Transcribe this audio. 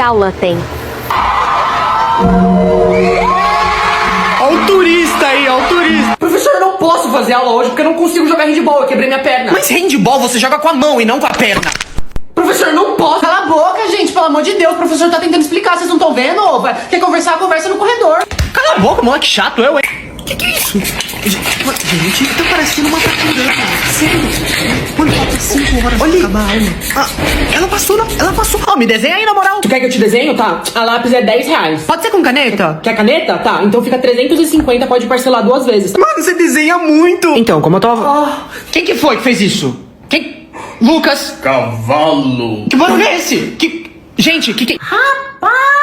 aula tem? Ó o turista aí, ó o turista. Professor, eu não posso fazer aula hoje porque eu não consigo jogar handball, eu quebrei minha perna. Mas handball você joga com a mão e não com a perna. Professor, eu não posso. Cala a boca, gente, pelo amor de Deus. O professor tá tentando explicar, vocês não estão vendo? Quer conversar, conversa no corredor. Cala a boca, moleque chato, eu, hein? Que é isso? Gente, tá parecendo uma fatura, cara. Sério. Mano, falta 5 horas pra acabar a aula. Ah, ela passou. Ó, me desenha aí, na moral. Tu quer que eu te desenho? Tá. A lápis é 10 reais. Pode ser com caneta? Quer caneta? Tá. Então fica 350, pode parcelar 2 vezes. Mano, você desenha muito. Então, como eu tava... Quem que foi que fez isso? Quem? Lucas. Cavalo. Que barulho é esse? Gente, que... Rapaz!